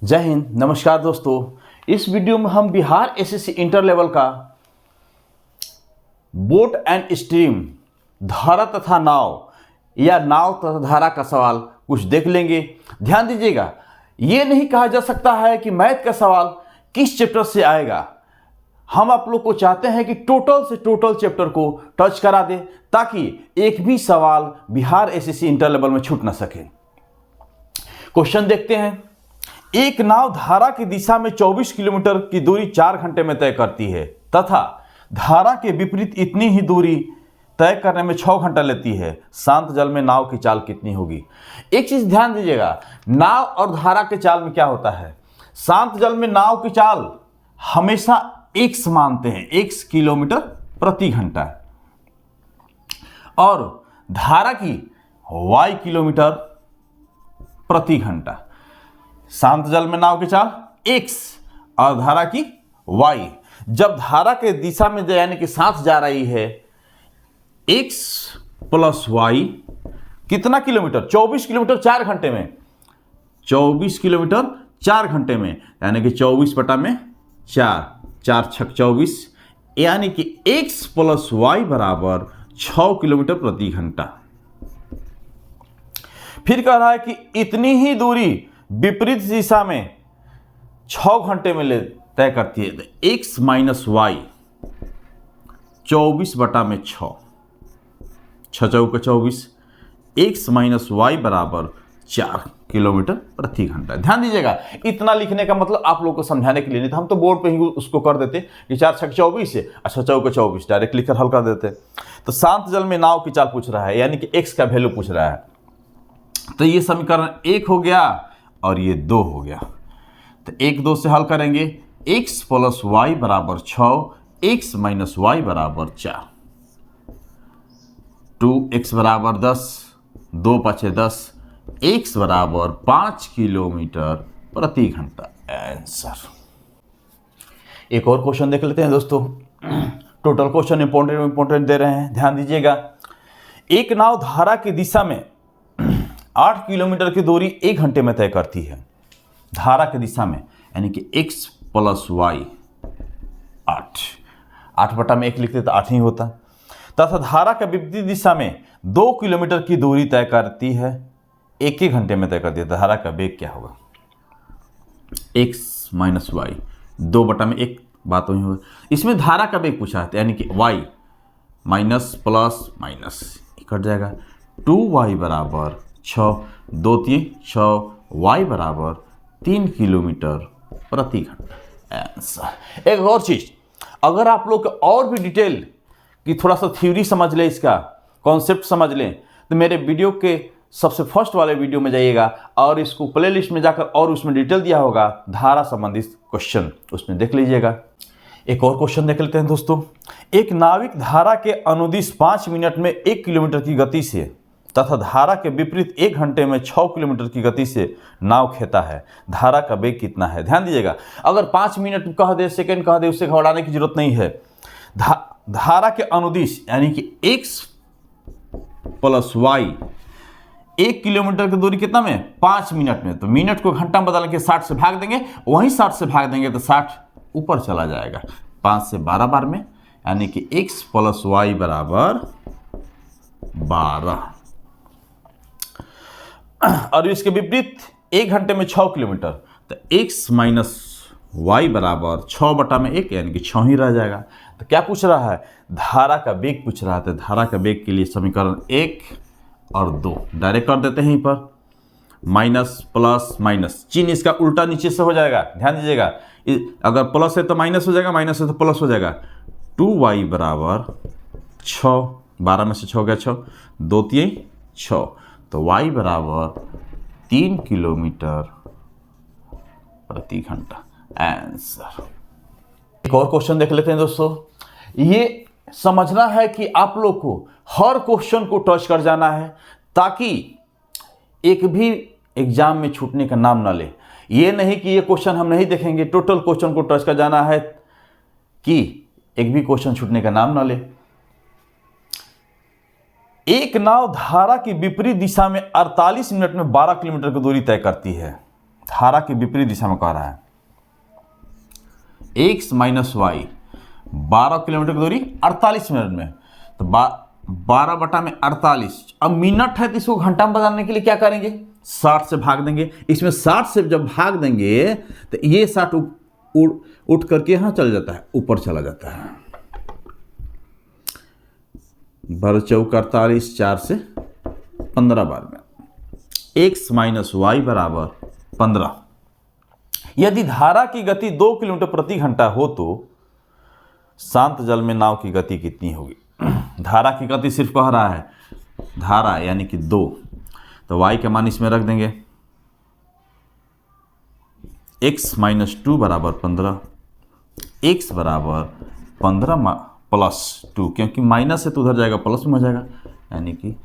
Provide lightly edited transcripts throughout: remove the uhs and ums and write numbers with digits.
जय हिंद, नमस्कार दोस्तों। इस वीडियो में हम बिहार एसएससी इंटर लेवल का बोट एंड स्ट्रीम धारा तथा नाव या नाव तथा धारा का सवाल कुछ देख लेंगे। ध्यान दीजिएगा, ये नहीं कहा जा सकता है कि मैथ का सवाल किस चैप्टर से आएगा। हम आप लोग को चाहते हैं कि टोटल से टोटल चैप्टर को टच करा दे ताकि एक भी सवाल बिहार एसएससी इंटर लेवल में छूट ना सके। क्वेश्चन देखते हैं। एक नाव धारा की दिशा में 24 किलोमीटर की दूरी 4 घंटे में तय करती है तथा धारा के विपरीत इतनी ही दूरी तय करने में 6 घंटा लेती है। शांत जल में नाव की चाल कितनी होगी? एक चीज ध्यान दीजिएगा, नाव और धारा के चाल में क्या होता है। शांत जल में नाव की चाल हमेशा x मानते हैं, x किलोमीटर प्रति घंटा, और धारा की y किलोमीटर प्रति घंटा। शांत जल में नाव की चाल x और धारा की y। जब धारा के दिशा में यानी कि साथ जा रही है x प्लस y कितना किलोमीटर? 24 किलोमीटर 4 घंटे में, 24 किलोमीटर 4 घंटे में, यानी कि 24 बटा में 4, 4 छक 24, यानी कि x प्लस y बराबर 6 किलोमीटर प्रति घंटा। फिर कह रहा है कि इतनी ही दूरी विपरीत दिशा में 6 घंटे में तय करती है। x माइनस वाई 24 बटा में 6, 6 चौका 24, x माइनस वाई बराबर 4 किलोमीटर प्रति घंटा। ध्यान दीजिएगा, इतना लिखने का मतलब आप लोगों को समझाने के लिए नहीं था, हम तो बोर्ड पे ही उसको कर देते कि 4 छक 24 है, 6 चौका 24 डायरेक्ट लिखकर हल कर देते। तो शांत जल में नाव की चाल पूछ रहा है, यानी कि x का वैल्यू पूछ रहा है। तो ये समीकरण 1 हो गया और ये 2 हो गया। तो 1 2 से हल करेंगे, x प्लस वाई बराबर 6, x माइनस वाई बराबर 4, 2x बराबर 10, 2 पचे 10, x बराबर 5 किलोमीटर प्रति घंटा। आंसर। एक और क्वेश्चन देख लेते हैं दोस्तों। टोटल क्वेश्चन इंपॉर्टेंट दे रहे हैं, ध्यान दीजिएगा। एक नाव धारा की दिशा में 8 किलोमीटर की दूरी 1 घंटे में तय करती है। धारा की दिशा में यानी कि x प्लस वाई 8 बटा में 1 लिखते तो 8 ही होता। तथा धारा के विपरीत दिशा में 2 किलोमीटर की दूरी तय करती है, 1 ही घंटे में तय करती है। धारा का वेग क्या होगा? x माइनस वाई 2 बटा में 1 बात वही होगा। इसमें धारा का वेग पूछा है, यानी कि y minus plus minus cut जाएगा। 2y बराबर 6, 2 3 6, y बराबर 3 किलोमीटर प्रति घंटा। आंसर। एक और चीज, अगर आप लोग और भी डिटेल की थोड़ा सा थ्योरी समझ लें, इसका कॉन्सेप्ट समझ लें, तो मेरे वीडियो के सबसे फर्स्ट वाले वीडियो में जाइएगा और इसको प्लेलिस्ट में जाकर और उसमें डिटेल दिया होगा धारा संबंधित क्वेश्चन, उसमें देख लीजिएगा। एक और क्वेश्चन देख लेते हैं दोस्तों। एक नाविक धारा के अनुदिश 5 मिनट में 1 किलोमीटर की गति से तथा धारा के विपरीत 1 घंटे में 6 किलोमीटर की गति से नाव खेता है। धारा का वेग कितना है? ध्यान दीजिएगा, अगर 5 मिनट कह दे, सेकंड कह दे, उससे घबराने की जरूरत नहीं है। धारा के अनुदिश यानी कि x प्लस वाई 1 किलोमीटर की दूरी कितना में? 5 मिनट में। तो मिनट को घंटा में बदल के 60 से भाग देंगे, वहीं 60 से भाग देंगे तो 60 ऊपर चला जाएगा, 5 से 12 बार में, यानी कि x प्लस वाई बराबर 12। और इसके विपरीत 1 घंटे में 6 किलोमीटर, तो x माइनस वाई बराबर 6 बटा में 1, यानी कि 6 ही रह जाएगा। तो क्या पूछ रहा है? धारा का वेग पूछ रहा है। धारा का वेग के लिए समीकरण 1 और 2 डायरेक्ट कर देते हैं। यहीं पर माइनस प्लस माइनस, चिन्ह इसका उल्टा नीचे से हो जाएगा। ध्यान दीजिएगा, अगर प्लस है तो माइनस हो जाएगा, माइनस है तो प्लस हो जाएगा। 2y बराबर 6, 12 में से 6 गया 6, 2 3 6, तो y बराबर 3 किलोमीटर प्रति घंटा। आंसर। एक और क्वेश्चन देख लेते हैं दोस्तों। ये समझना है कि आप लोग को हर क्वेश्चन को टच कर जाना है ताकि एक भी एग्जाम में छूटने का नाम ना ले। ये नहीं कि ये क्वेश्चन हम नहीं देखेंगे, टोटल क्वेश्चन को टच कर जाना है कि एक भी क्वेश्चन छूटने का नाम ना ले। एक नाव धारा की विपरीत दिशा में 48 मिनट में 12 किलोमीटर की दूरी तय करती है। धारा के विपरीत दिशा में कह रहा है। x माइनस वाई 12 किलोमीटर की दूरी 48 मिनट में, तो 12/48। अब मिनट है तो इसको घंटा में बदलने के लिए क्या करेंगे, 60 से भाग देंगे। इसमें 60 से जब भाग देंगे तो ये 60 उठ करके यहाँ चल जाता है, ऊपर चला जाता है। 12 चौक 48, 4 से 15 बार में x माइनस वाई बराबर 15। यदि धारा की गति 2 किलोमीटर प्रति घंटा हो तो शांत जल में नाव की गति कितनी होगी। धारा की गति सिर्फ कह रहा है, धारा यानी कि 2, तो y का मान इसमें रख देंगे, x माइनस 2 बराबर 15, x बराबर 15 प्लस 2, क्योंकि माइनस है तो उधर जाएगा प्लस में हो जाएगा, यानी कि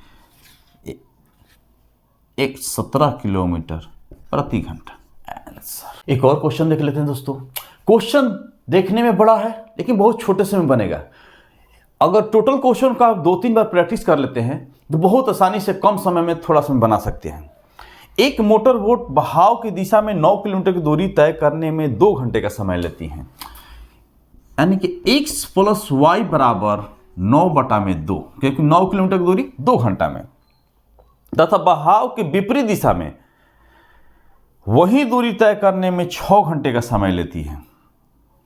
17 किलोमीटर प्रति घंटा आंसर। एक और क्वेश्चन देख लेते हैं दोस्तों। क्वेश्चन देखने में बड़ा है लेकिन बहुत छोटे से में बनेगा। अगर टोटल क्वेश्चन का आप 2-3 बार प्रैक्टिस कर लेते हैं तो बहुत आसानी से कम समय में थोड़ा समय बना सकते हैं। एक मोटर बोट बहाव की दिशा में 9 किलोमीटर की दूरी तय करने में 2 घंटे का समय लेती हैं, यानी कि x प्लस वाई बराबर 9/2, क्योंकि 9 किलोमीटर की दूरी 2 घंटा में, तथा बहाव के विपरीत दिशा में वही दूरी तय करने में 6 घंटे का समय लेती है।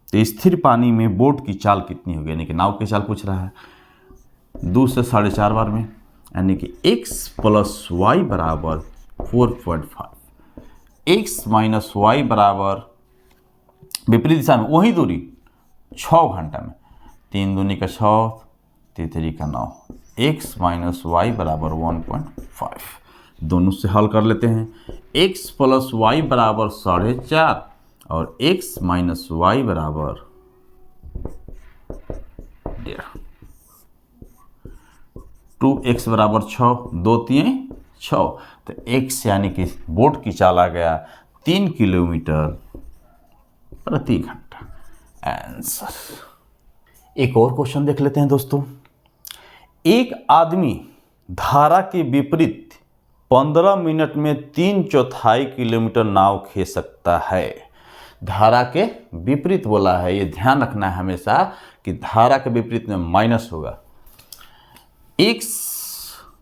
तो स्थिर पानी में बोट की चाल कितनी होगी, यानी कि नाव की चाल पूछ रहा है 2 से 4.5 बार में, यानी कि x प्लस वाई बराबर 4.5, x माइनस वाई बराबर विपरीत दिशा में वही दूरी 6 घंटा में, 3 दूनी का 6, 3 का 9, x माइनस वाई बराबर 1.5। दोनों से हल कर लेते हैं। x प्लस वाई बराबर 4.5 और x माइनस वाई बराबर 1.5। 2x बराबर 6, 2 3 6, तो x यानी कि बोट की चाल आ गया 3 किलोमीटर प्रति घंटा आंसर। एक और क्वेश्चन देख लेते हैं दोस्तों। एक आदमी धारा के विपरीत 15 मिनट में 3/4 किलोमीटर नाव खींच सकता है। धारा के विपरीत बोला है, ये ध्यान रखना है हमेशा कि धारा के विपरीत में माइनस होगा। x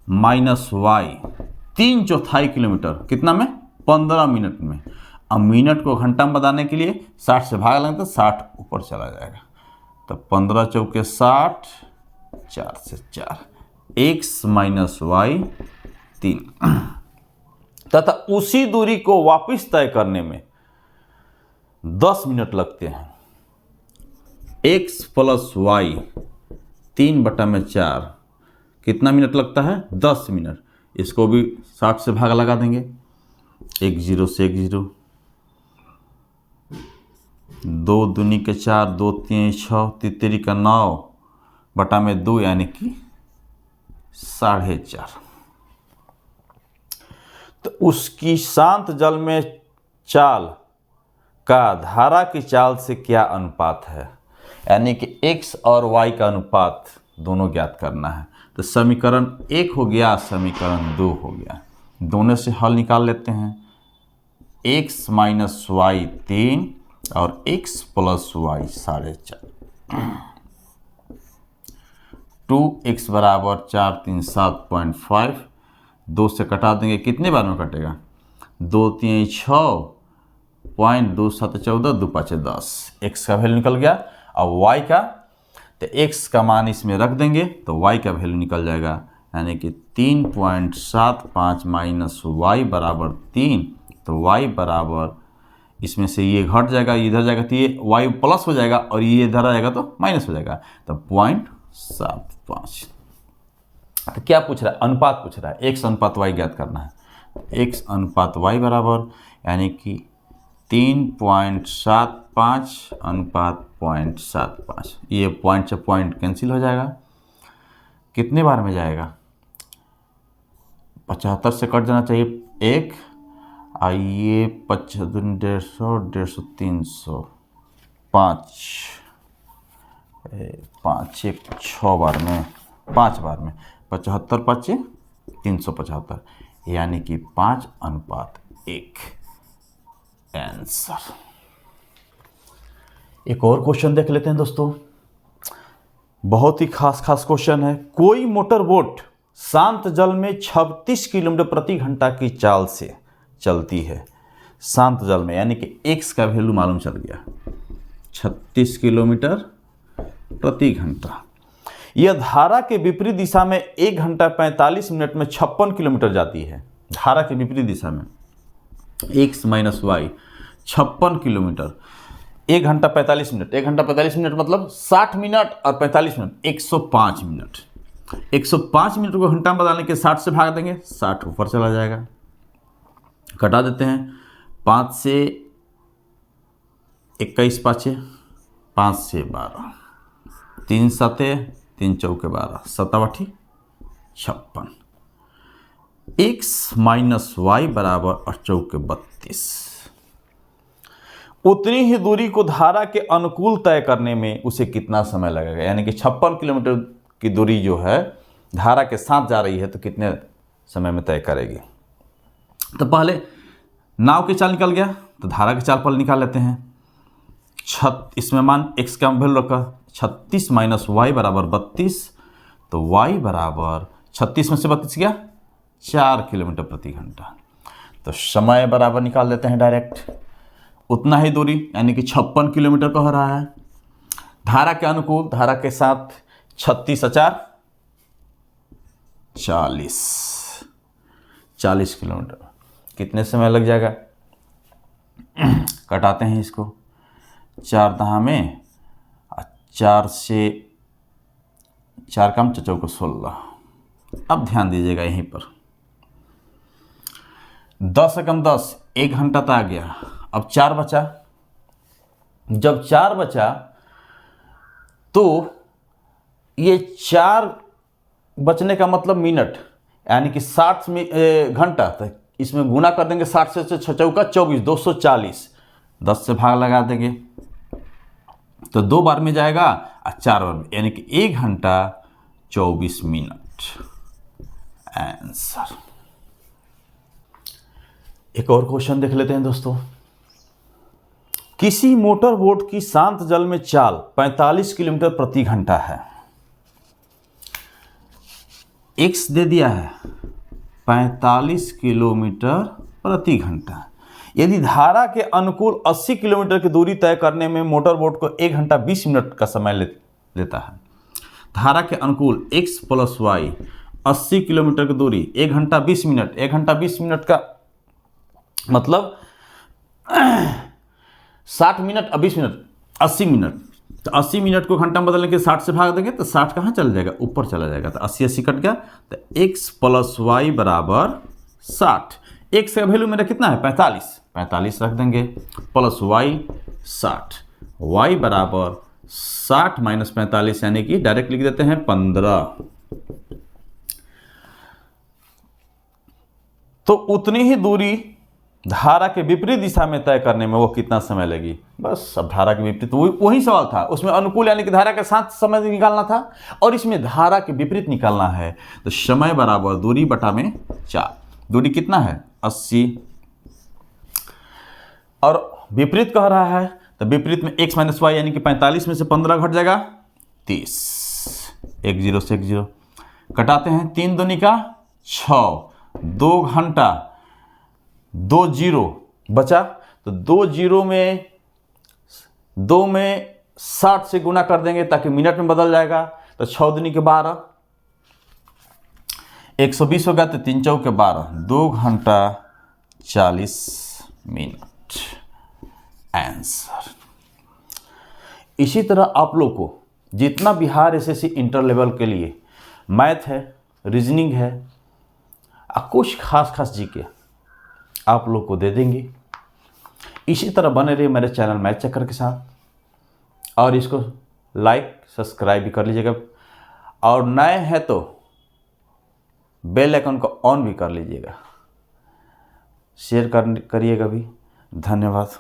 माइनस वाई 3/4 किलोमीटर कितना में, 15 मिनट में। अब मिनट को घंटा में बदलने के लिए 60 से भाग लेंगे तो 60 ऊपर चला जाएगा, तो 15 चौके 60, 4 से 4, x माइनस वाई 3, तथा उसी दूरी को वापस तय करने में 10 मिनट लगते हैं। x प्लस वाई 3/4 कितना मिनट लगता है, 10 मिनट। इसको भी 60 से भाग लगा देंगे, 1 0 से 1 0, 2 दूनी के 4, 2 3 6, 3 का 9/2, यानी कि 4.5। तो उसकी शांत जल में चाल का धारा की चाल से क्या अनुपात है, यानी कि x और y का अनुपात दोनों ज्ञात करना है। तो समीकरण 1 हो गया, समीकरण 2 हो गया, दोनों से हल निकाल लेते हैं। x माइनस वाई 3 और x प्लस वाई 4.5, 2x बराबर 4 3 7.5, 2 से कटा देंगे, कितने बार में कटेगा, 2 3 6, 2 7 14, 2 5 10, x का वैल्यू निकल गया। अब y का, तो x का मान इसमें रख देंगे तो y का वैल्यू निकल जाएगा, यानी कि 3.75 माइनस वाई बराबर 3, तो y बराबर, इसमें से ये घट जाएगा, इधर जाएगा तो ये y प्लस हो जाएगा और ये इधर आएगा तो माइनस हो जाएगा, तो 0.75। तो क्या पूछ रहा है, अनुपात पूछ रहा है, x अनुपात y ज्ञात करना है। x अनुपात y बराबर, यानी कि 3.75 अनुपात 0.75, ये पॉइंट से पॉइंट कैंसिल हो जाएगा, कितने बार में जाएगा, 75 से कट जाना चाहिए एक, आइए 55 150 150 300, 5 1 6 बार में, 5 बार में, 75 5 375, यानी कि 5:1। आंसर। एक और क्वेश्चन देख लेते हैं दोस्तों, बहुत ही खास क्वेश्चन है। कोई मोटर बोट शांत जल में 36 किलोमीटर प्रति घंटा की चाल से चलती है। शांत जल में यानी कि एक्स का वैल्यू मालूम चल गया, 36 किलोमीटर प्रति घंटा। यह धारा के विपरीत दिशा में 1 घंटा 45 मिनट में 56 किलोमीटर जाती है। धारा के विपरीत दिशा में एक्स माइनस वाई 56 किलोमीटर, 1 घंटा 45 मिनट, 1 घंटा 45 मिनट मतलब 60 मिनट और 45 मिनट 105 मिनट। 105 मिनट को घंटा में बदलने के 60 से भाग देंगे, 60 ऊपर चला जाएगा। घटा देते हैं, 5 से 21 पाँचे 5 से 12, 3 सते 3 चौके 12, 7 56। एक्स माइनस वाई बराबर 8 चौके 32। उतनी ही दूरी को धारा के अनुकूल तय करने में उसे कितना समय लगेगा। यानी कि 56 किलोमीटर की दूरी जो है धारा के साथ जा रही है तो कितने समय में तय करेगी। तो पहले नाव की चाल निकल गया तो धारा की चाल पहले निकाल लेते हैं। इसमें मान एक्स का वैल्यू रखा 36 माइनस वाई बराबर 32, तो वाई बराबर 36 में से 32 गया 4 किलोमीटर प्रति घंटा। तो समय बराबर निकाल देते हैं डायरेक्ट, उतना ही दूरी यानी कि 56 किलोमीटर कह रहा है। धारा के अनुकूल, धारा के साथ 36 4 40 किलोमीटर, कितने समय लग जाएगा। कटाते हैं इसको, 4 दहा में 4 से 4 कम 4 चौके 16। अब ध्यान दीजिएगा यहीं पर 10 एकम 10, 1 घंटा तो आ गया। अब 4 बचा, जब 4 बचा तो ये 4 बचने का मतलब मिनट यानी कि 60 में घंटा, तो इसमें गुना कर देंगे 60 से 6 चौका 24, 240, 10 से भाग लगा देंगे तो 2 बार में जाएगा और 4 बार में, यानी कि 1 घंटा 24 मिनट आंसर। एक और क्वेश्चन देख लेते हैं दोस्तों। किसी मोटर बोट की शांत जल में चाल 45 किलोमीटर प्रति घंटा है। एक्स दे दिया है 45 किलोमीटर प्रति घंटा। यदि धारा के अनुकूल 80 किलोमीटर की दूरी तय करने में मोटर बोट को 1 घंटा 20 मिनट का समय लेता है। धारा के अनुकूल x प्लस वाई 80 किलोमीटर की दूरी 1 घंटा 20 मिनट, 1 घंटा 20 मिनट का मतलब 60 मिनट और 20 मिनट 80 मिनट। तो 80 मिनट को घंटा में बदलने के 60 से भाग देंगे तो 60 कहाँ चला जाएगा, ऊपर चला जाएगा। तो 80 80 कट गया तो x प्लस वाई बराबर 60। एक्स का वैल्यू मेरा कितना है 45 रख देंगे, प्लस वाई 60, वाई बराबर 60 माइनस 45 यानी कि डायरेक्ट लिख देते हैं 15। तो उतनी ही दूरी धारा के विपरीत दिशा में तय करने में वो कितना समय लगी। बस अब धारा के विपरीत वही सवाल था, उसमें अनुकूल यानी कि धारा के साथ समय निकालना था और इसमें धारा के विपरीत निकालना है। तो समय बराबर दूरी बटा में 4। दूरी कितना है 80 और विपरीत कह रहा है तो विपरीत में x माइनस वाई यानी कि 45 में से 15 घट जाएगा 30, 1 0 से 1 0 कटाते हैं, 3 दूनी का 6, 2 घंटा 2 0 बचा तो 2 0 में 2 में 60 से गुना कर देंगे ताकि मिनट में बदल जाएगा। तो 6 दूनी के 12, 120 हो गया तो 3 चौके 12, 2 घंटा 40 मिनट आंसर। इसी तरह आप लोग को जितना बिहार एसएससी इंटर लेवल के लिए मैथ है, रीजनिंग है और कुछ खास जीके आप लोग को दे देंगे। इसी तरह बने रहिए मेरे चैनल मैथ चक्कर के साथ और इसको लाइक सब्सक्राइब भी कर लीजिएगा और नए हैं तो बेल आइकन को ऑन भी कर लीजिएगा, शेयर करिएगा भी। धन्यवाद।